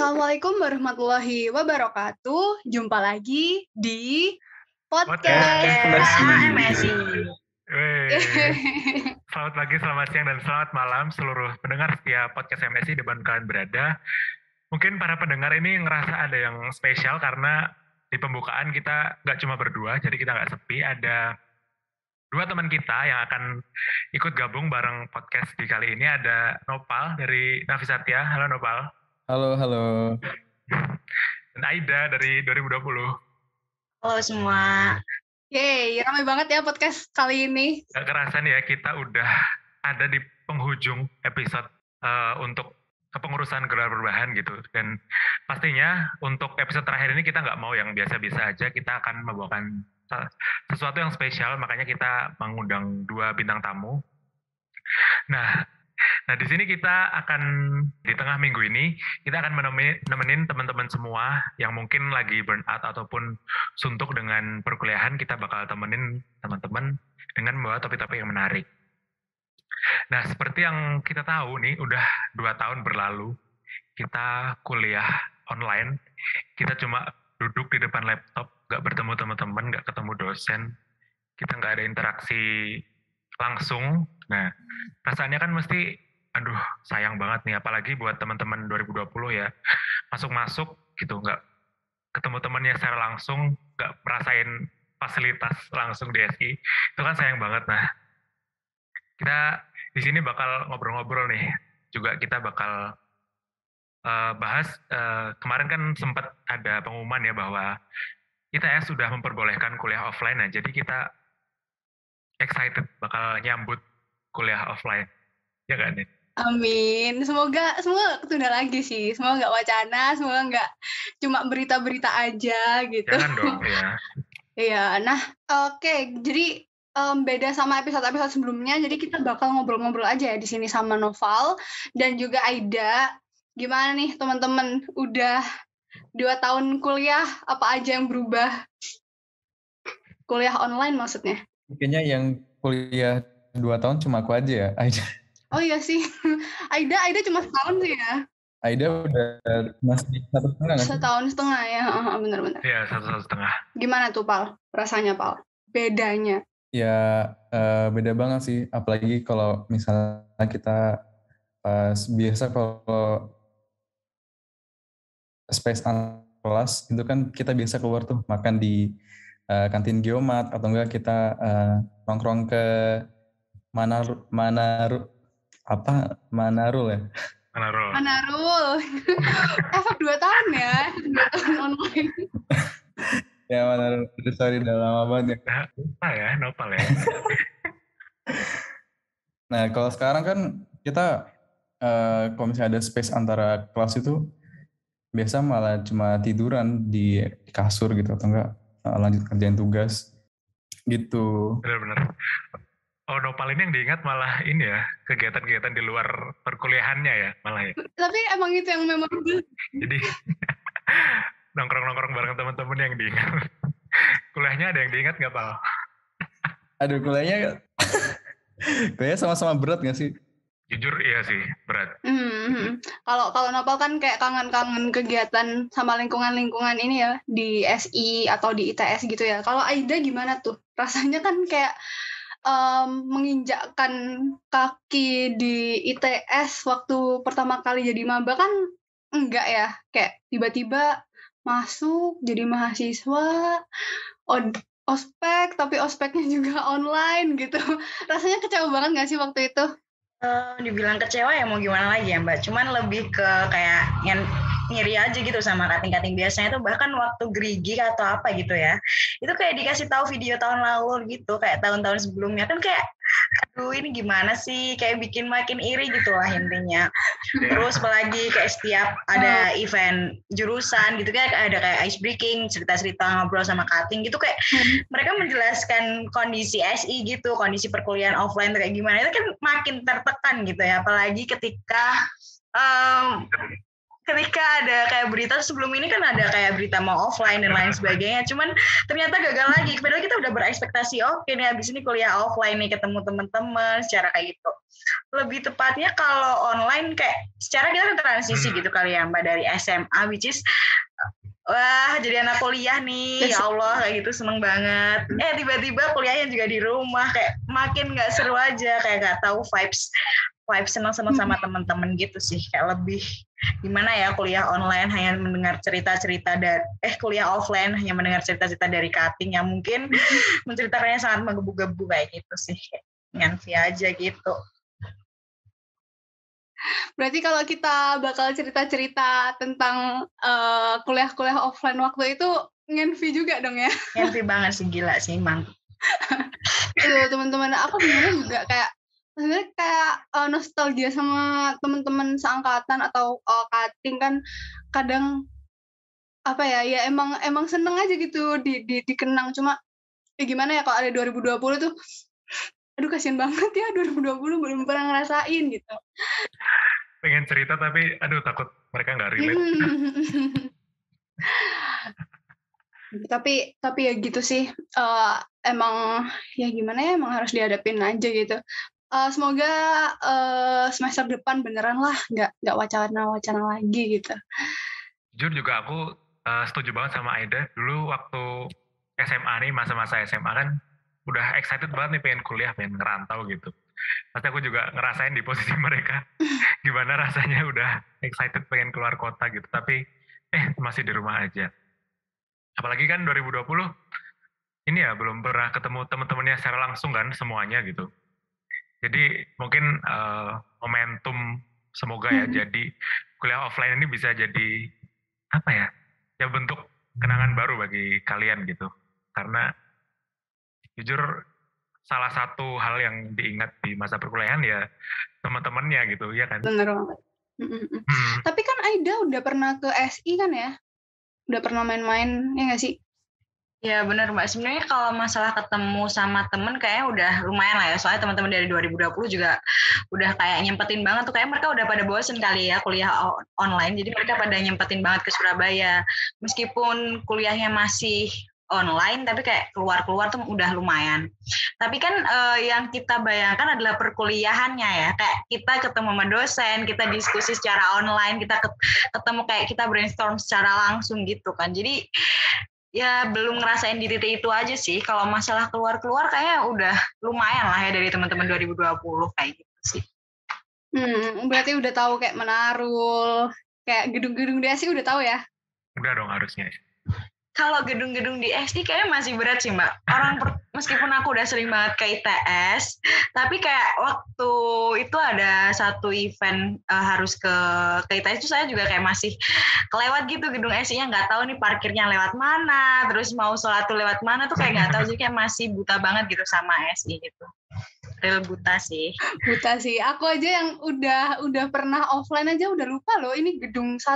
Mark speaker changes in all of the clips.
Speaker 1: Assalamualaikum warahmatullahi wabarakatuh. Jumpa lagi di
Speaker 2: Podcast
Speaker 1: podcast
Speaker 2: HMSI.
Speaker 3: Selamat pagi, selamat siang, dan selamat malam seluruh pendengar setiap podcast MSI di mana kalian berada. Mungkin para pendengar ini ngerasa ada yang spesial karena di pembukaan kita nggak cuma berdua, jadi kita nggak sepi. Ada dua teman kita yang akan ikut gabung bareng podcast di kali ini. Ada Nopal dari Nafisatya. Halo Nopal.
Speaker 2: Halo.
Speaker 3: Dan Aida dari 2020.
Speaker 4: Halo semua.
Speaker 1: Yeay, ramai banget ya podcast kali ini.
Speaker 3: Gak kerasa nih ya, kita udah ada di penghujung episode untuk kepengurusan gelar perubahan gitu. Dan pastinya untuk episode terakhir ini kita nggak mau yang biasa-biasa aja, kita akan membawakan sesuatu yang spesial, makanya kita mengundang dua bintang tamu. Nah di sini kita akan, di tengah minggu ini, kita akan nemenin teman-teman semua yang mungkin lagi burn out ataupun suntuk dengan perkuliahan. Kita bakal temenin teman-teman dengan membawa topik-topik yang menarik. Nah, seperti yang kita tahu nih, udah 2 tahun berlalu, kita kuliah online, kita cuma duduk di depan laptop, gak bertemu teman-teman, gak ketemu dosen, kita gak ada interaksi langsung. Nah, perasaannya kan mesti, aduh sayang banget nih, apalagi buat teman-teman 2020 ya, masuk gitu, nggak ketemu temannya secara langsung, nggak merasain fasilitas langsung di SI, itu kan sayang banget. Nah, kita di sini bakal ngobrol-ngobrol nih, juga kita bakal bahas, kemarin kan sempat ada pengumuman ya bahwa ITS sudah memperbolehkan kuliah offline, nah jadi kita excited bakal nyambut kuliah offline, ya kan nih?
Speaker 1: Amin. Semoga ketunda lagi sih. Semoga nggak wacana, semoga nggak cuma berita-berita aja gitu.
Speaker 3: Jangan dong ya.
Speaker 1: Iya. Nah, oke. Jadi beda sama episode-episode sebelumnya. Jadi kita bakal ngobrol-ngobrol aja ya di sini sama Noval dan juga Aida. Gimana nih teman-teman? Udah 2 tahun kuliah, apa aja yang berubah? Kuliah online maksudnya?
Speaker 2: Kayaknya yang kuliah 2 tahun cuma aku aja ya, Aida.
Speaker 1: Oh iya sih, Aida cuma setahun sih ya.
Speaker 2: Aida udah masih 1,5 nggak sih?
Speaker 1: 1,5 tahun ya, benar-benar.
Speaker 3: Iya, 1,5.
Speaker 1: Gimana tuh Pal, rasanya Pal? Bedanya?
Speaker 2: Ya beda banget sih, apalagi kalau misalnya kita biasa kalau space kelas itu kan kita biasa keluar tuh makan di kantin Geomat atau enggak kita nongkrong ke Manarul ya?
Speaker 1: Manarul. Efek 2 tahun ya, 2 tahun online.
Speaker 2: Ya Manarul, sorry udah lama banget
Speaker 3: ya. Nopal ya.
Speaker 2: Nah kalau sekarang kan kita kalau misalnya ada space antara kelas itu biasa malah cuma tiduran di kasur gitu atau enggak lanjut kerjain tugas gitu.
Speaker 3: Benar-benar. Oh, Nopal ini yang diingat malah ini ya, kegiatan-kegiatan di luar perkuliahannya ya, malah ya.
Speaker 1: Tapi emang itu yang memang
Speaker 3: jadi nongkrong-nongkrong bareng teman-teman yang diingat. Kuliahnya ada yang diingat nggak, Pal?
Speaker 2: Aduh, kuliahnya sama-sama berat nggak sih?
Speaker 3: Jujur iya sih, berat.
Speaker 1: Kalau Nopal kan kayak kangen-kangen kegiatan sama lingkungan-lingkungan ini ya, di SI atau di ITS gitu ya. Kalau Aida gimana tuh? Rasanya kan kayak menginjakkan kaki di ITS waktu pertama kali jadi maba kan enggak ya, kayak tiba-tiba masuk jadi mahasiswa, ospek tapi ospeknya juga online gitu. Rasanya kecewa banget nggak sih waktu itu?
Speaker 4: Dibilang kecewa ya mau gimana lagi ya Mbak, cuman lebih ke kayak yang ngiri aja gitu sama kating-kating biasanya tuh, bahkan waktu gerigi atau apa gitu ya, itu kayak dikasih tahu video tahun lalu gitu, kayak tahun-tahun sebelumnya kan kayak aduh ini gimana sih, kayak bikin makin iri gitu lah intinya. Terus apalagi kayak setiap ada event jurusan gitu kan ada kayak ice breaking, cerita-cerita ngobrol sama kating gitu, kayak mereka menjelaskan kondisi SI gitu, kondisi perkuliahan offline kayak gimana, itu kan makin tertekan gitu ya, apalagi ketika ketika ada kayak berita sebelum ini kan ada kayak berita mau offline dan lain sebagainya, cuman ternyata gagal lagi. Padahal kita udah berekspektasi oke nih abis ini kuliah offline nih ketemu teman-teman secara kayak gitu. Lebih tepatnya kalau online kayak secara kita kan transisi gitu kali ya Mbak dari SMA which is wah jadi anak kuliah nih ya Allah kayak gitu seneng banget. Tiba-tiba kuliahnya juga di rumah kayak makin nggak seru aja kayak nggak tahu vibes senang-senang sama teman-teman gitu sih kayak lebih gimana ya kuliah online hanya mendengar cerita-cerita dari kuliah offline hanya mendengar cerita-cerita dari cutting yang mungkin menceritakannya sangat menggebu-gebu kayak gitu sih nyanyi aja gitu.
Speaker 1: Berarti kalau kita bakal cerita-cerita tentang kuliah-kuliah offline waktu itu ngenvi juga dong ya?
Speaker 4: Ngenvi banget sih gila sih emang.
Speaker 1: Itu teman-teman aku sebenarnya juga kayak sebenarnya kayak nostalgia sama teman-teman seangkatan atau cutting kan kadang apa ya emang seneng aja gitu dikenang cuma ya gimana ya kalau ada 2020 tuh aduh kasihan banget ya 2020 belum pernah ngerasain gitu.
Speaker 3: Pengen cerita tapi aduh takut mereka nggak relate.
Speaker 1: Tapi ya gitu sih emang ya gimana ya emang harus dihadapin aja gitu. Semoga semester depan beneran lah nggak wacana lagi gitu.
Speaker 3: Jujur juga aku setuju banget sama Aida. Dulu waktu SMA nih masa-masa SMA kan udah excited banget nih pengen kuliah, pengen ngerantau gitu. Pasti aku juga ngerasain di posisi mereka gimana rasanya udah excited pengen keluar kota gitu. Tapi masih di rumah aja. Apalagi kan 2020 ini ya belum pernah ketemu teman-temannya secara langsung kan semuanya gitu. Jadi mungkin momentum semoga ya jadi kuliah offline ini bisa jadi apa ya? Ya bentuk kenangan baru bagi kalian gitu. Karena jujur salah satu hal yang diingat di masa perkuliahan ya teman-temannya gitu ya kan.
Speaker 1: Bener banget. Tapi kan Aida udah pernah ke SI kan ya? Udah pernah main-main, ya nggak sih?
Speaker 4: Ya benar Mbak, sebenarnya kalau masalah ketemu sama temen kayaknya udah lumayan lah ya, soalnya teman-teman dari 2020 juga udah kayak nyempetin banget tuh, kayak mereka udah pada bosen kali ya kuliah online, jadi mereka pada nyempetin banget ke Surabaya. Meskipun kuliahnya masih online, tapi kayak keluar-keluar tuh udah lumayan. Tapi kan yang kita bayangkan adalah perkuliahannya ya, kayak kita ketemu sama dosen, kita diskusi secara online, kita ketemu kayak kita brainstorm secara langsung gitu kan. Jadi ya belum ngerasain di titik itu aja sih. Kalau masalah keluar-keluar kayaknya udah lumayan lah ya dari teman-teman 2020 kayak gitu sih.
Speaker 1: Berarti udah tahu kayak Manarul, kayak gedung-gedung di SI udah tahu ya?
Speaker 3: Udah dong harusnya.
Speaker 4: Kalau gedung-gedung di SD kayaknya masih berat sih Mbak. Meskipun aku udah sering banget ke ITS, tapi kayak waktu itu ada satu event harus ke ITS itu saya juga kayak masih kelewat gitu gedung SI-nya, nggak tahu nih parkirnya lewat mana, terus mau sholat tuh lewat mana tuh kayak nggak tahu, jadi kayak masih buta banget gitu sama SI gitu. Real buta sih.
Speaker 1: Buta sih. Aku aja yang udah pernah offline aja udah lupa loh ini gedung 1,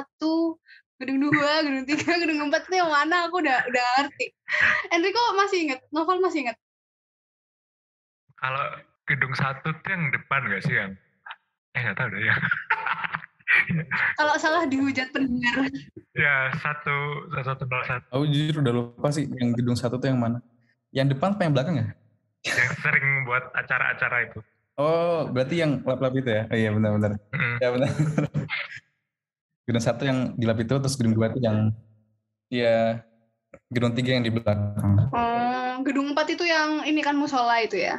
Speaker 1: gedung 2, gedung 3, gedung 4 itu yang mana aku udah ngerti. Enrico masih inget? Novel masih inget?
Speaker 3: Kalau gedung 1 tuh yang depan nggak sih yang? Nggak tahu deh ya.
Speaker 1: Kalau salah dihujat pendengar.
Speaker 3: Ya 1101.
Speaker 2: Aku jujur udah lupa sih yang gedung 1 tuh yang mana. Yang depan apa yang belakang ya?
Speaker 3: Yang sering buat acara-acara itu.
Speaker 2: Oh, berarti yang lap-lap itu ya? Oh iya benar-benar. Ya benar. Gedung 1 yang di lap itu, terus gedung 2 itu yang ya gedung 3 yang di belakang.
Speaker 1: Gedung 4 itu yang ini kan musola itu ya?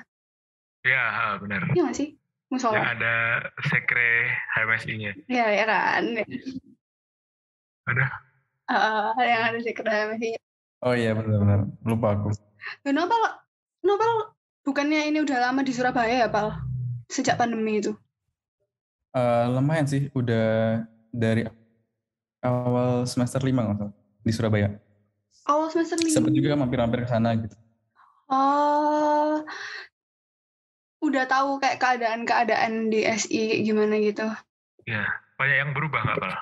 Speaker 3: Iya, benar.
Speaker 1: Iya nggak sih? Musola.
Speaker 3: Yang ada sekre HMSI-nya.
Speaker 1: Iya, ya kan.
Speaker 3: Ada.
Speaker 1: Yang ada sekre HMSI-nya.
Speaker 2: Oh iya benar-benar. Lupa aku.
Speaker 1: Novel bukannya ini udah lama di Surabaya ya, Pal? Sejak pandemi itu?
Speaker 2: Lumayan sih, udah dari awal semester 5 nggak di Surabaya.
Speaker 1: Awal semester 5?
Speaker 2: Sempat juga mampir-mampir ke sana gitu.
Speaker 1: Oh, udah tahu kayak keadaan di SI gimana gitu?
Speaker 3: Iya, banyak yang berubah nggak, Pal?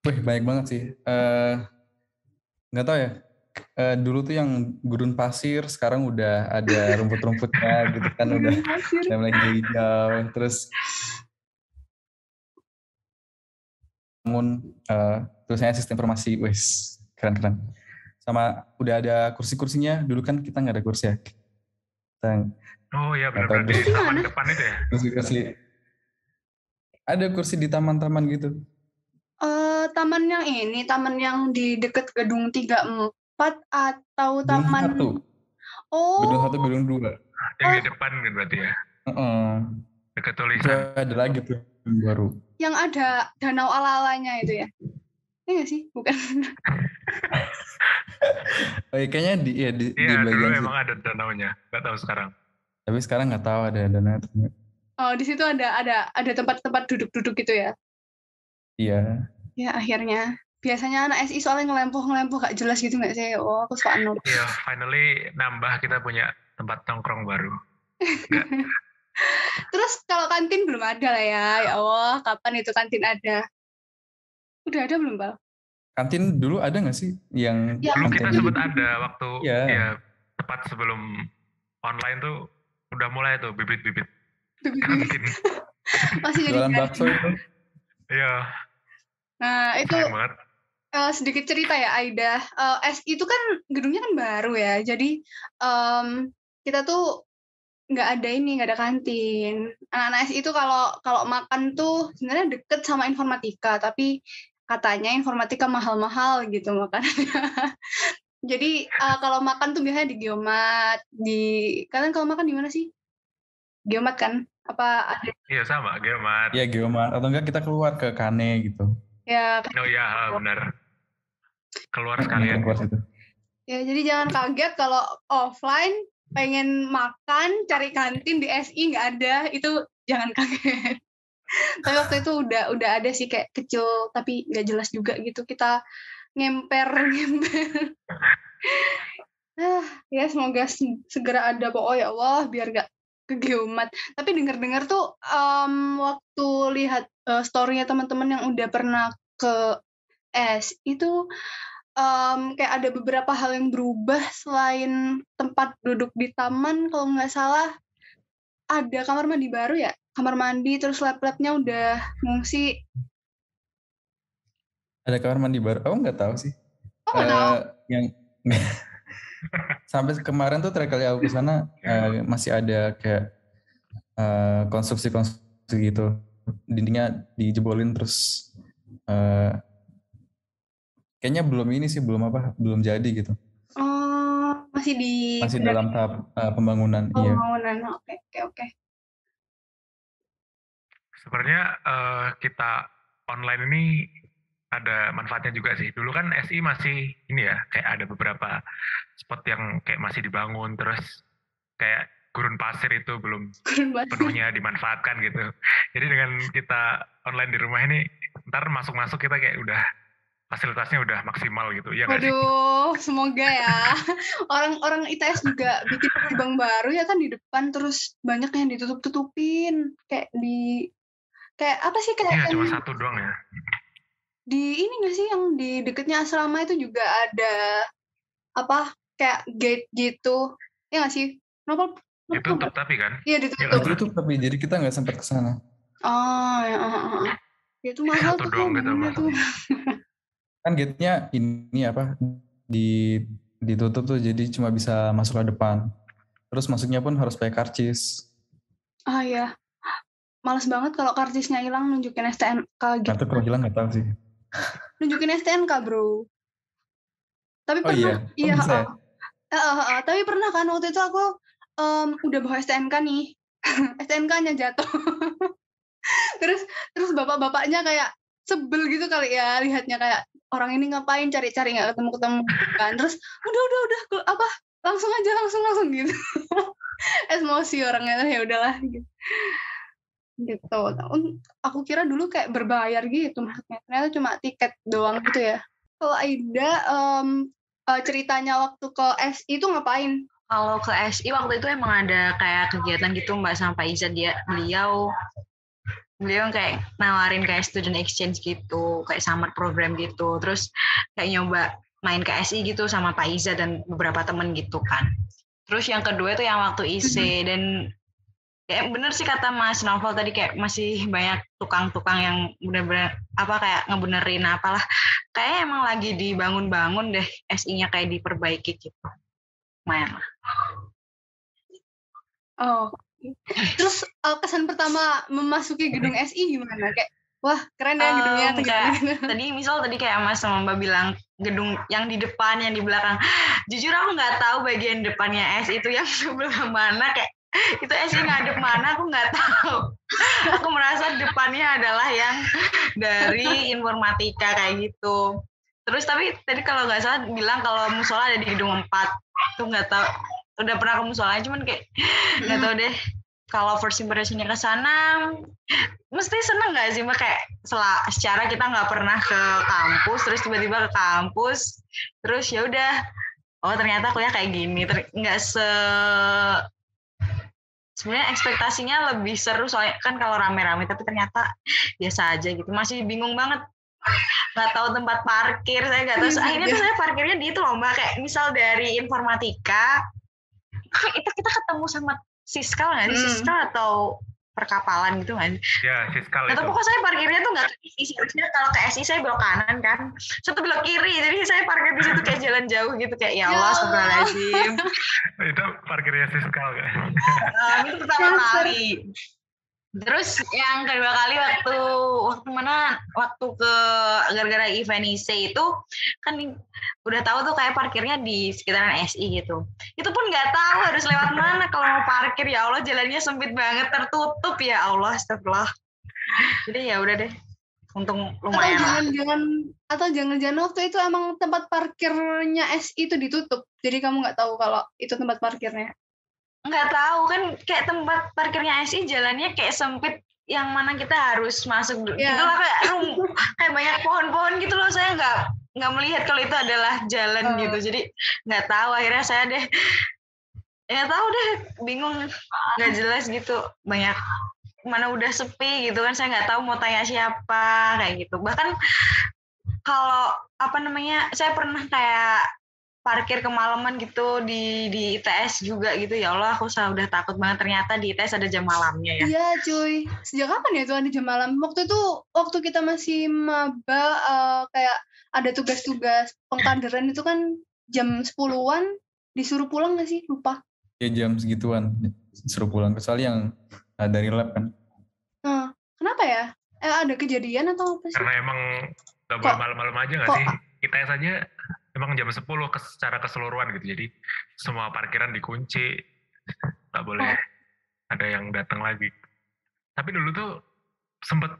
Speaker 2: Wih, banyak banget sih. Nggak tahu ya. Dulu tuh yang gurun pasir, sekarang udah ada rumput-rumputnya gitu kan, udah mulai hijau. Terus bangun tulisannya sistem informasi, wes keren. Sama udah ada kursi-kursinya, dulu kan kita nggak ada kursi ya.
Speaker 3: Oh iya benar-benar di taman depan itu ya.
Speaker 2: Kursi. Ada kursi di taman-taman gitu.
Speaker 1: Taman yang ini, taman yang di dekat gedung 34 atau
Speaker 2: Gedung
Speaker 1: taman
Speaker 2: 1.
Speaker 1: Oh.
Speaker 2: Gedung 1, gedung 2.
Speaker 3: Yang di depan kan berarti ya. Dekat tulisan.
Speaker 2: Ada lagi tuh yang baru.
Speaker 1: Yang ada danau ala-alanya itu ya. Ini nggak sih? Bukan.
Speaker 2: Kayaknya di
Speaker 3: Iya,
Speaker 2: bagian
Speaker 3: dulu
Speaker 2: situ.
Speaker 3: emang ada danaunya. Nggak tahu sekarang.
Speaker 2: Tapi sekarang nggak tahu ada danau.
Speaker 1: Oh, di situ ada tempat-tempat duduk-duduk gitu ya.
Speaker 2: Iya.
Speaker 1: Ya akhirnya. Biasanya anak SI soalnya ngelempoh gak jelas gitu nggak sih? Oh, aku suka nol.
Speaker 3: Iya, finally nambah kita punya tempat nongkrong baru.
Speaker 1: Terus kalau kantin belum ada lah ya. Ya Allah, kapan itu kantin ada? Udah ada belum, Bal?
Speaker 2: Kantin dulu ada nggak sih yang
Speaker 1: Ya,
Speaker 3: dulu kita
Speaker 2: kantin
Speaker 3: sempat ada waktu
Speaker 2: Iya.
Speaker 3: ya tepat sebelum online tuh udah mulai tuh bibit-bibit kantin.
Speaker 1: Masih jadi
Speaker 2: jualan
Speaker 1: kantin.
Speaker 2: bakso itu.
Speaker 3: Iya.
Speaker 1: Nah, itu
Speaker 3: Keren banget.
Speaker 1: sedikit cerita ya, Aida. SI itu kan gedungnya kan baru ya. Jadi kita tuh nggak ada kantin. Anak-anak SI itu kalau makan tuh sebenarnya deket sama informatika, tapi katanya informatika mahal-mahal gitu makanannya. Jadi kalau makan tuh biasanya di Geomat. Kalian kalau makan di mana sih? Geomat kan? Apa ada?
Speaker 3: Iya sama, Geomat.
Speaker 2: Iya, Geomat. Atau enggak kita keluar ke Kane gitu.
Speaker 1: Ya.
Speaker 3: Oh iya, benar. Keluar sekalian.
Speaker 2: Keluar situ.
Speaker 1: Ya, jadi jangan kaget kalau offline pengen makan cari kantin di SI nggak ada, itu jangan kaget. Tapi waktu itu udah ada sih kayak kecil tapi nggak jelas juga gitu, kita ngemper. Ya semoga segera ada pokoknya, ya Allah, biar nggak ke Geomat. Tapi dengar tuh waktu lihat story-nya teman-teman yang udah pernah ke SI itu kayak ada beberapa hal yang berubah selain tempat duduk di taman. Kalau nggak salah ada kamar mandi baru ya, kamar mandi, terus lab-labnya udah ngungsi.
Speaker 2: Ada kamar mandi baru? Aku nggak tahu sih.
Speaker 1: Oh nggak tahu.
Speaker 2: Yang sampai kemarin tuh terakhir kali aku ke sana masih ada kayak konstruksi gitu, dindingnya dijebolin terus kayaknya belum jadi gitu.
Speaker 1: Oh, masih
Speaker 2: dalam tahap pembangunan. Iya.
Speaker 1: Pembangunan. Oke.
Speaker 3: Sebenarnya kita online ini ada manfaatnya juga sih. Dulu kan SI masih ini ya, kayak ada beberapa spot yang kayak masih dibangun, terus kayak gurun pasir itu belum penuhnya dimanfaatkan gitu. Jadi dengan kita online di rumah ini, ntar masuk-masuk kita kayak udah fasilitasnya udah maksimal gitu. Ya nggak sih?
Speaker 1: Waduh, semoga ya. Orang ITS juga bikin gerbang baru ya kan di depan, terus banyak yang ditutup-tutupin. Kayak apa sih kayak?
Speaker 3: Iya, cuma satu doang ya.
Speaker 1: Di ini nggak sih yang di dekatnya asrama itu juga ada apa kayak gate gitu? Ya nggak sih? Kenapa?
Speaker 3: Ditutup tapi kan?
Speaker 1: Iya ditutup.
Speaker 2: Ditutup tapi jadi kita nggak sempat ke sana.
Speaker 1: Oh ya. Itu mahal
Speaker 3: satu
Speaker 1: tuh.
Speaker 3: doang gitu.
Speaker 2: Kan gate-nya ini apa ditutup tuh, jadi cuma bisa masuk ke depan. Terus masuknya pun harus pakai karcis.
Speaker 1: Ah ya, males banget kalau karcisnya hilang nunjukin STNK gitu.
Speaker 2: Atau kalau hilang nggak tahu sih.
Speaker 1: Nunjukin STNK bro. Tapi pernah,
Speaker 2: iya.
Speaker 1: Tapi pernah kan waktu itu aku udah bawa STNK nih, STNK-nya jatuh. terus bapak-bapaknya kayak sebel gitu kali ya, lihatnya kayak orang ini ngapain cari-cari nggak ketemu kan. Terus udah apa langsung gitu. Emosi orangnya, ya udahlah gitu. Aku kira dulu kayak berbayar gitu maksudnya, ternyata cuma tiket doang gitu ya. Kalau Aida ceritanya waktu ke SI itu ngapain?
Speaker 4: Kalau ke SI waktu itu emang ada kayak kegiatan gitu Mbak sama Pak Iza, beliau kayak nawarin kayak student exchange gitu, kayak summer program gitu, terus kayak nyoba main ke SI gitu sama Pak Iza dan beberapa temen gitu kan. Terus yang kedua itu yang waktu IC, dan kayak bener sih kata Mas Novel tadi, kayak masih banyak tukang-tukang yang bener-bener kayak ngebenerin apalah. Kayaknya emang lagi dibangun-bangun deh SI-nya, kayak diperbaiki gitu. Lumayan lah.
Speaker 1: Oh. Terus kesan pertama memasuki gedung SI gimana? Kayak wah keren ya gedungnya atau gimana?
Speaker 4: Tadi kayak Mas sama Mbak bilang gedung yang di depan, yang di belakang. Jujur aku nggak tahu bagian depannya SI itu yang sebelah mana, kayak itu SI ngadep mana aku nggak tahu. Aku merasa depannya adalah yang dari informatika kayak gitu. Terus tapi tadi kalau nggak salah bilang kalau musola ada di gedung 4. Tuh nggak tahu. Udah pernah ke musola, cuman kayak nggak tahu deh. Kalau first impression-nya ke sana, mesti seneng nggak sih Mbak, kayak secara kita nggak pernah ke kampus, terus tiba-tiba ke kampus, terus ya udah, oh ternyata kuliah kayak gini, nggak sebenarnya ekspektasinya lebih seru soalnya kan kalau rame-rame, tapi ternyata biasa aja gitu, masih bingung banget. Nggak tahu tempat parkir, saya nggak tahu. Akhirnya tuh saya parkirnya di itu loh Mbak, kayak misal dari informatika, itu kita ketemu sama Siskal nggak sih? Siskal atau perkapalan gitu kan?
Speaker 3: Ya, Siskal itu.
Speaker 4: Tapi pokoknya saya parkirnya tuh nggak ke SI. Seharusnya kalau ke SI saya belok kanan kan, satu belok kiri. Jadi saya parkir di situ kayak jalan jauh gitu, kayak ya Allah, astagfirullahaladzim.
Speaker 3: Itu parkirnya Siskal kan?
Speaker 4: Itu pertama kali. Terus yang kedua kali waktu ke gara-gara event IC itu kan udah tahu tuh kayak parkirnya di sekitaran SI gitu. Itu pun nggak tahu harus lewat mana kalau mau parkir, ya Allah jalannya sempit banget, tertutup ya Allah, astagfirullah. Jadi ya udah deh, untung lumayan.
Speaker 1: Atau jangan-jangan waktu itu emang tempat parkirnya SI itu ditutup, jadi kamu nggak tahu kalau itu tempat parkirnya?
Speaker 4: Nggak tahu kan, kayak tempat parkirnya SI jalannya kayak sempit, yang mana kita harus masuk gitu lah, kayak banyak pohon-pohon gitu loh. Saya nggak melihat kalau itu adalah jalan gitu, jadi nggak tahu. Akhirnya saya nggak tahu deh, bingung, nggak jelas gitu, banyak mana udah sepi gitu kan, saya nggak tahu mau tanya siapa kayak gitu. Bahkan kalau saya pernah kayak parkir kemalaman gitu di ITS juga gitu, ya Allah aku udah takut banget, ternyata di ITS ada jam malamnya ya.
Speaker 1: Iya cuy, sejak kapan ya itu ada jam malam? Waktu kita masih maba, kayak ada tugas-tugas pengkaderan itu kan jam 10-an disuruh pulang nggak sih? Lupa.
Speaker 2: Ya jam segituan disuruh pulang, kecuali yang dari lab kan.
Speaker 1: Nah, kenapa ya? Ada kejadian atau apa sih?
Speaker 3: Karena emang nggak boleh malam-malam aja nggak sih? ITS aja emang jam 10 secara keseluruhan gitu, jadi semua parkiran dikunci, nggak boleh ada yang datang lagi. Tapi dulu tuh sempet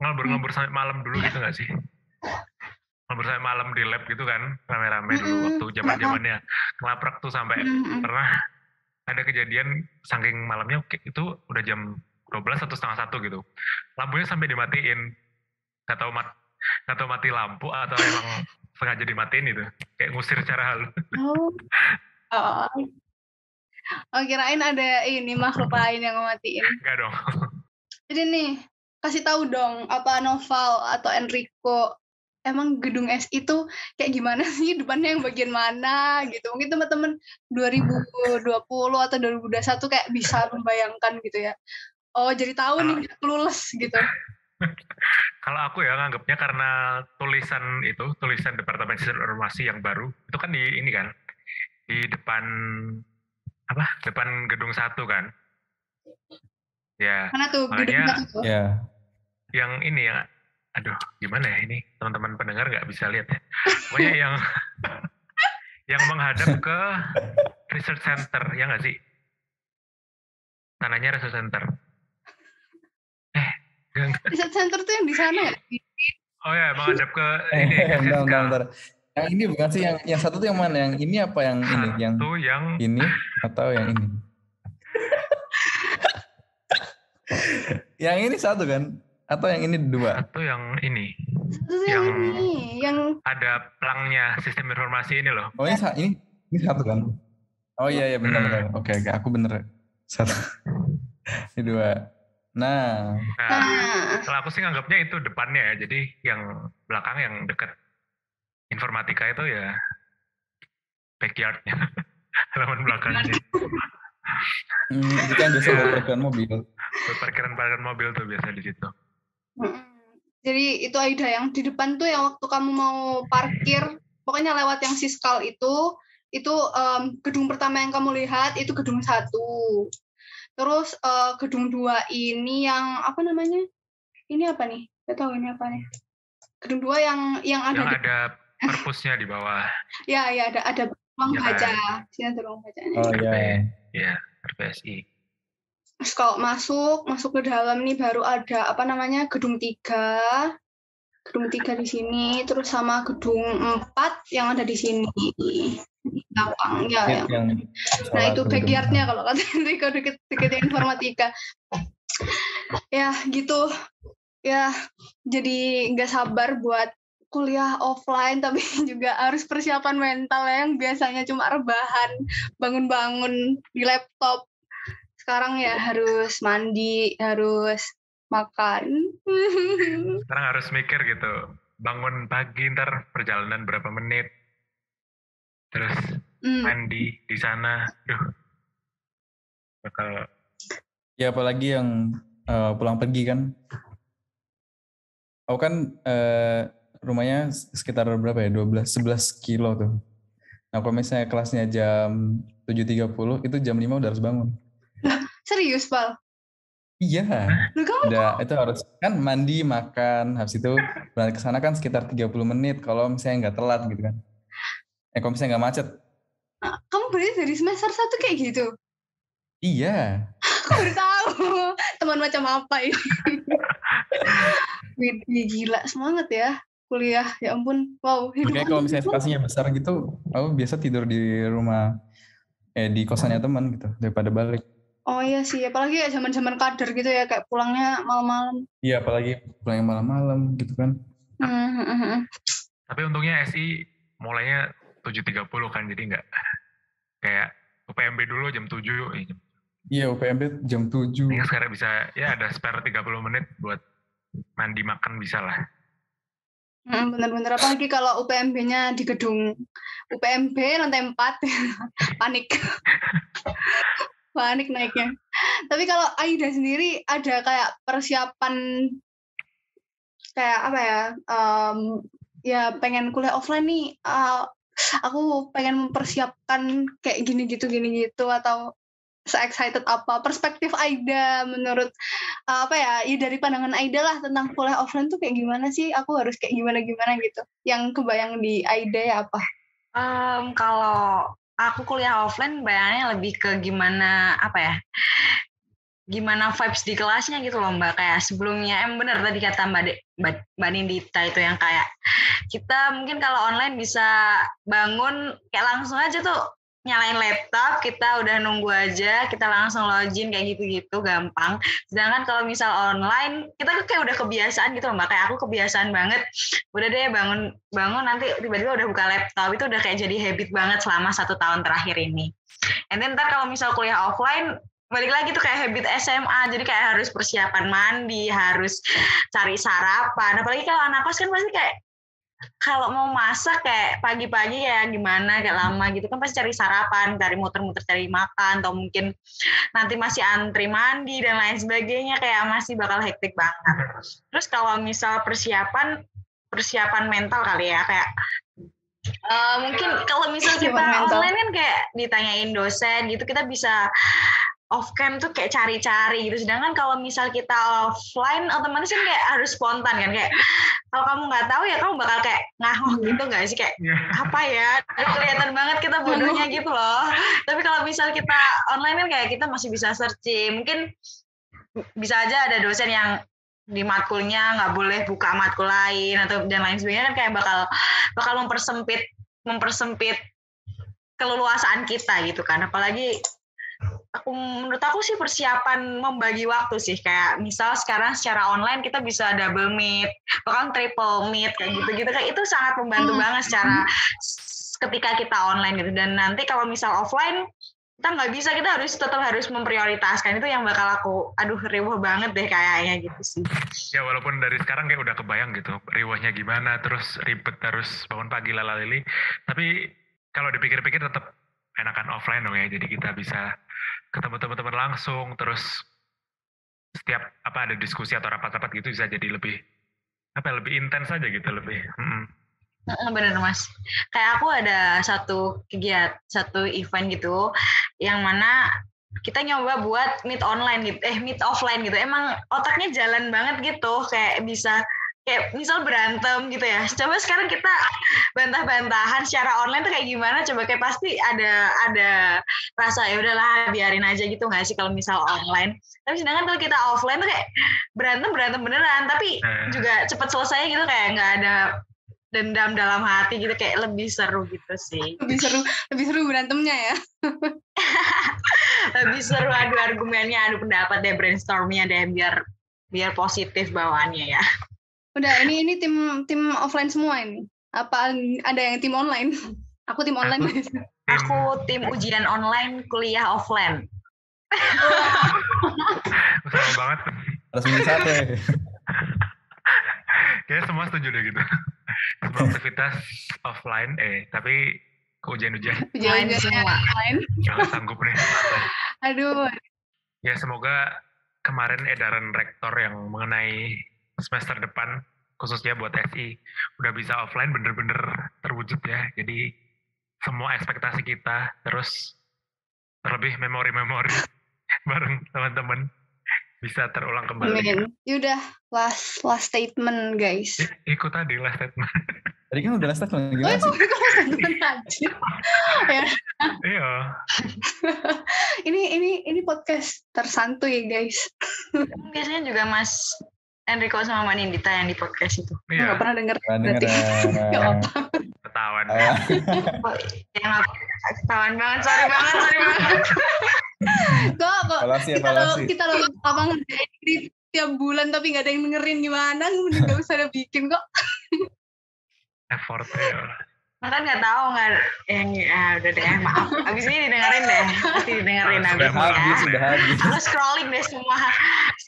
Speaker 3: ngelebur sampai malam dulu gitu nggak sih? Ngelebur sampai malam di lab gitu kan, rame-rame dulu waktu zaman-zamannya ngelaprak tuh, sampai pernah ada kejadian saking malamnya itu udah jam 12 atau setengah 1 gitu, lampunya sampai dimatiin, nggak tahu mati lampu atau emang sengaja dimatiin itu, kayak ngusir secara halus.
Speaker 1: Kirain ada ini makhluk lain yang ngematiin.
Speaker 3: Enggak dong.
Speaker 1: Jadi nih, kasih tahu dong, apa Noval atau Enrico, emang gedung SI itu kayak gimana sih, depannya yang bagian mana gitu. Mungkin teman-teman 2020 atau 2021 kayak bisa membayangkan gitu ya. Oh, jadi tahu nih, clueless gitu.
Speaker 3: Kalau aku ya nganggapnya karena tulisan Departemen Sistem Informasi yang baru itu kan di ini kan, di depan gedung 1 kan. Ya.
Speaker 1: Mana tuh gedung 1 tuh?
Speaker 2: Ya.
Speaker 3: Yang ini ya, aduh gimana ya ini, teman-teman pendengar nggak bisa lihat ya. Pokoknya yang menghadap ke Research Center, ya nggak sih? Tanahnya Research Center.
Speaker 1: Research Center tuh yang di sana ya?
Speaker 3: Oh ya, menghadap ke ini.
Speaker 2: Bentar. Yang ini bukan sih, yang satu tuh yang mana? Yang ini apa yang ini? Yang ini atau yang ini? Yang ini satu kan? Atau yang ini dua?
Speaker 3: Satu yang ini.
Speaker 1: Yang
Speaker 3: ada pelangnya Sistem Informasi ini loh.
Speaker 2: Oh ini satu kan? Oh iya benar. Oke, aku bener. Satu. Ini dua. Nah,
Speaker 3: kalau aku sih nganggapnya itu depannya ya, jadi yang belakang yang dekat informatika itu ya backyardnya, halaman belakangnya.
Speaker 2: Itu kan biasa buat parkiran mobil.
Speaker 3: Buat parkiran mobil tuh biasa di situ.
Speaker 1: Jadi itu Aida yang di depan tuh yang waktu kamu mau parkir, pokoknya lewat yang Siskal itu gedung pertama yang kamu lihat itu gedung 1. Terus gedung 2 ini yang apa namanya? Ini apa nih? Gak tahu ini apa nih. Gedung 2 yang
Speaker 3: ada perpusnya di bawah.
Speaker 1: Ya ada ruang baca. Sini ada ruang bacanya.
Speaker 2: Oh iya.
Speaker 3: Iya, RPSI.
Speaker 1: Terus kalau masuk ke dalam nih baru ada apa namanya gedung 3 di sini, terus sama gedung 4 yang ada di sini belakang ya. Nah itu backyardnya kalau kata Enrico deket informatika. Ya gitu ya, jadi nggak sabar buat kuliah offline, tapi juga harus persiapan mental yang biasanya cuma rebahan bangun-bangun di laptop. Sekarang ya harus mandi, harus makan.
Speaker 3: Sekarang harus mikir gitu, bangun pagi ntar perjalanan berapa menit, terus mandi di sana, bakal.
Speaker 2: Ya apalagi yang pulang pergi kan. Aku kan rumahnya sekitar berapa ya, 11 kilo tuh. Nah kalau misalnya kelasnya jam 7.30, itu jam 5 udah harus bangun.
Speaker 1: Serius, Pal?
Speaker 2: Iya. Itu harus kan mandi, makan, habis itu berangkat ke sana kan sekitar 30 menit kalau misalnya nggak telat gitu kan. Kalau misalnya nggak macet.
Speaker 1: Nah, kamu berarti dari semester 1 kayak gitu?
Speaker 2: Iya.
Speaker 1: Aku baru tahu. Teman macam apa ini? Gila, semangat ya kuliah. Ya ampun, wow.
Speaker 2: Makanya kalau misalnya spasinya besar gitu, aku biasa tidur di rumah, di kosannya teman gitu, daripada balik.
Speaker 1: Oh iya sih, apalagi ya zaman-zaman kader gitu ya, kayak pulangnya malam-malam.
Speaker 2: Iya, apalagi pulangnya malam-malam gitu kan.
Speaker 3: Tapi untungnya SI mulainya 7.30 kan, jadi nggak kayak UPMB dulu jam 7.
Speaker 2: Iya, UPMB jam 7.
Speaker 3: Ini sekarang bisa, ya ada spare 30 menit buat mandi makan bisa lah.
Speaker 1: Bener-bener, apalagi kalau UPMB-nya di gedung UPMB lantai 4, panik naiknya. Tapi kalau Aida sendiri ada kayak persiapan kayak apa ya, ya pengen kuliah offline nih, aku pengen mempersiapkan kayak gini gitu, atau se-excited apa perspektif Aida menurut apa ya dari pandangan Aida lah tentang kuliah offline tuh kayak gimana sih, aku harus kayak gimana gitu, yang kebayang di Aida ya apa?
Speaker 4: Kalau aku kuliah offline bayangannya lebih ke gimana apa ya, gimana vibes di kelasnya gitu loh Mbak. Kayak sebelumnya bener tadi kata Mbak Nindita itu yang kayak kita mungkin kalau online bisa bangun kayak langsung aja tuh nyalain laptop, kita udah nunggu aja, kita langsung login kayak gitu-gitu gampang. Sedangkan kalau misal online kita tuh kayak udah kebiasaan gitu loh Mbak. Kayak aku kebiasaan banget udah deh bangun nanti tiba-tiba udah buka laptop, itu udah kayak jadi habit banget selama 1 tahun terakhir ini. And then ntar kalau misal kuliah offline balik lagi tuh kayak habit SMA, jadi kayak harus persiapan mandi, harus cari sarapan. Apalagi kalau anak kos kan pasti kayak kalau mau masak kayak pagi-pagi ya gimana, kayak lama gitu kan pasti cari sarapan, cari muter-muter cari makan, atau mungkin nanti masih antri mandi dan lain sebagainya, kayak masih bakal hektik banget. Terus kalau misal persiapan mental kali ya, kayak mungkin kalau misal kita online kan kayak ditanyain dosen gitu, kita bisa off cam tuh kayak cari-cari gitu. Sedangkan kalau misal kita offline otomatis kan kayak harus spontan kan, kayak kalau kamu nggak tahu ya kamu bakal kayak ngahoh gitu nggak sih, kayak apa ya, kelihatan banget kita bodohnya gitu loh. Tapi kalau misal kita online kan kayak kita masih bisa searching, mungkin bisa aja ada dosen yang di matkulnya nggak boleh buka matkul lain atau dan lain sebagainya, kan kayak bakal mempersempit keleluasaan kita gitu kan. Apalagi menurut aku sih persiapan membagi waktu sih, kayak misal sekarang secara online kita bisa double meet, bahkan triple meet kayak gitu-gitu, kayak itu sangat membantu banget secara ketika kita online gitu. Dan nanti kalau misal offline kita nggak bisa, kita tetap harus memprioritaskan, itu yang bakal aku riuh banget deh kayaknya gitu sih.
Speaker 3: Ya walaupun dari sekarang kayak udah kebayang gitu riuhnya gimana, terus ribet harus bangun pagi lalalili, tapi kalau dipikir-pikir tetap enakan offline dong ya, jadi kita bisa ketemu teman-teman langsung, terus setiap ada diskusi atau rapat-rapat gitu bisa jadi lebih lebih intens aja gitu, lebih.
Speaker 4: Bener Mas. Kayak aku ada satu event gitu yang mana kita nyoba buat meet offline gitu. Emang otaknya jalan banget gitu, kayak bisa kayak misal berantem gitu ya. Coba sekarang kita bantah-bantahan secara online tuh kayak gimana? Coba kayak pasti ada rasa ya udahlah biarin aja gitu nggak sih kalau misal online. Tapi sedangkan kalau kita offline tuh kayak berantem beneran, tapi juga cepat selesai gitu, kayak nggak ada dendam dalam hati gitu, kayak lebih seru gitu sih.
Speaker 1: Lebih seru berantemnya ya.
Speaker 4: Lebih seru adu argumennya, adu pendapat deh, brainstormnya deh, biar positif bawaannya ya.
Speaker 1: Udah, ini tim offline semua ini. Apa ada yang tim online? Aku tim online.
Speaker 4: Aku tim ujian online, kuliah offline.
Speaker 3: Sama banget.
Speaker 2: Harus milih satu ya.
Speaker 3: Kayaknya semua setuju deh gitu. Semua aktivitas offline, tapi ujian-ujian.
Speaker 4: Ujian semua.
Speaker 3: Jangan sanggup nih.
Speaker 1: Aduh.
Speaker 3: Ya semoga kemarin edaran rektor yang mengenai semester depan, khususnya buat SI, udah bisa offline bener-bener terwujud ya. Jadi semua ekspektasi kita, terus terlebih memori-memori bareng teman-teman bisa terulang kembali.
Speaker 1: Amin. Yaudah, last statement guys.
Speaker 3: Ikut tadi last statement.
Speaker 2: Tadi kan udah last statement, gimana sih?
Speaker 3: Iya.
Speaker 1: Ini podcast tersantuy guys.
Speaker 4: Biasanya juga Mas Enrico sama Mbak Nindita yang di podcast itu.
Speaker 3: Iya.
Speaker 1: Nggak pernah denger.
Speaker 2: Berarti.
Speaker 3: Ketahuan.
Speaker 4: Yang ketahuan banget, sorry banget.
Speaker 1: Kok
Speaker 2: Evaluasi.
Speaker 1: kita lo apa ngerjain ini tiap bulan tapi nggak ada yang dengerin, gimana? Nggak usah ada bikin kok.
Speaker 3: Effortnya.
Speaker 4: Bahkan nggak tahu udah deh, maaf. Abis ini didengerin deh, pasti didengerin abis ya.
Speaker 2: Sudah habis.
Speaker 4: Aku scrolling deh semua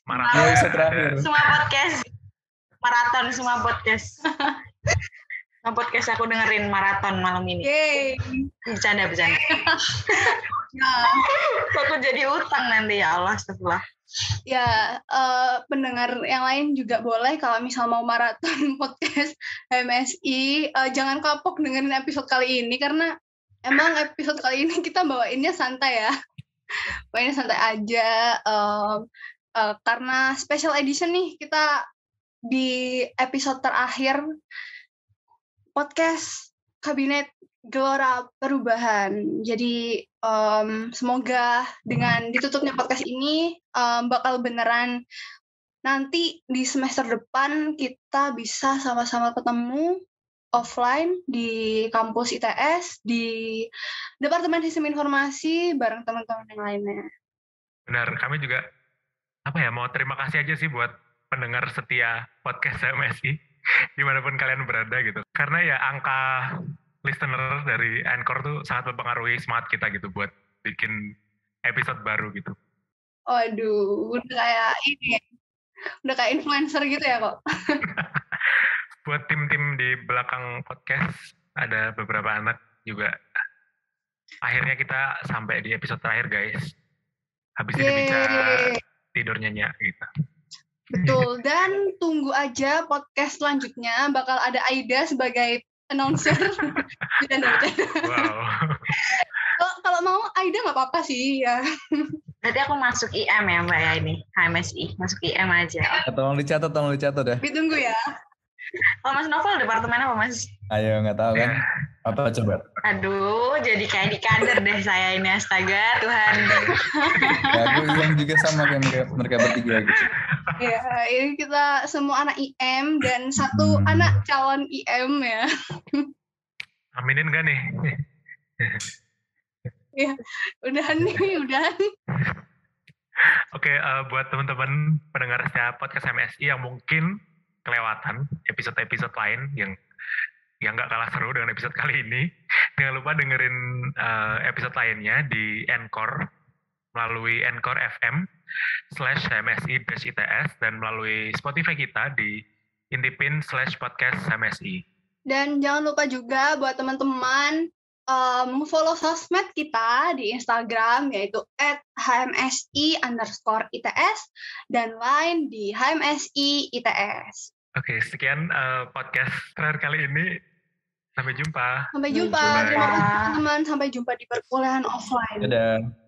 Speaker 2: Terakhir.
Speaker 4: semua podcast, maraton semua podcast. Semua podcast aku dengerin maraton malam ini.
Speaker 1: Yeay.
Speaker 4: Bercanda. Aku jadi utang nanti, ya Allah, astagfirullah.
Speaker 1: Ya, pendengar yang lain juga boleh kalau misal mau maraton podcast HMSI, jangan kapok dengerin episode kali ini, karena emang episode kali ini kita bawainnya santai ya. Bawainnya santai aja, karena special edition nih, kita di episode terakhir podcast Kabinet Gelora Perubahan. Jadi semoga dengan ditutupnya podcast ini bakal beneran nanti di semester depan kita bisa sama-sama ketemu offline di kampus ITS, di Departemen Sistem Informasi bareng teman-teman yang lainnya.
Speaker 3: Benar, kami juga mau terima kasih aja sih buat pendengar setia podcast HMSI dimanapun kalian berada gitu. Karena ya angka listener dari Anchor tuh sangat mempengaruhi semangat kita gitu buat bikin episode baru gitu.
Speaker 1: Waduh, udah kayak influencer gitu ya kok.
Speaker 3: Buat tim-tim di belakang podcast, ada beberapa anak juga. Akhirnya kita sampai di episode terakhir guys. Habis ini bisa tidur nyenyak gitu.
Speaker 1: Betul, dan tunggu aja podcast selanjutnya bakal ada Aida sebagai announcer.
Speaker 3: Wow.
Speaker 1: Kalau mau Aida nggak apa-apa sih ya.
Speaker 4: Berarti aku masuk IM ya Mbak ya, ini HMSI, masuk IM aja.
Speaker 2: Tolong dicatat ya.
Speaker 1: Ditunggu ya.
Speaker 4: Kalau Mas Novel departemen apa Mas?
Speaker 2: Ayo, nggak tahu kan? Apa coba?
Speaker 4: Aduh, jadi kayak di kader deh saya ini, astaga Tuhan.
Speaker 2: Ya, aku yang juga sama kayak mereka bertiga gitu.
Speaker 1: Ya, ini kita semua anak IM dan satu anak calon IM ya.
Speaker 3: Aminin gak nih?
Speaker 1: Ya, udahan.
Speaker 3: Oke, buat teman-teman pendengar setia podcast HMSI yang mungkin kelewatan episode-episode lain yang nggak kalah seru dengan episode kali ini, jangan lupa dengerin episode lainnya di Anchor melalui Anchor FM/HMSI-ITS dan melalui Spotify kita di intipin/podcast HMSI.
Speaker 1: Dan jangan lupa juga buat teman-teman follow sosmed kita di Instagram yaitu @hmsi_ITS dan lain di HMSI ITS.
Speaker 3: Oke, sekian podcast terakhir kali ini. Sampai jumpa.
Speaker 1: Sampai jumpa.
Speaker 4: Sampai jumpa.
Speaker 1: Terima kasih teman-teman. Sampai jumpa di perkuliahan offline.
Speaker 2: Dadah.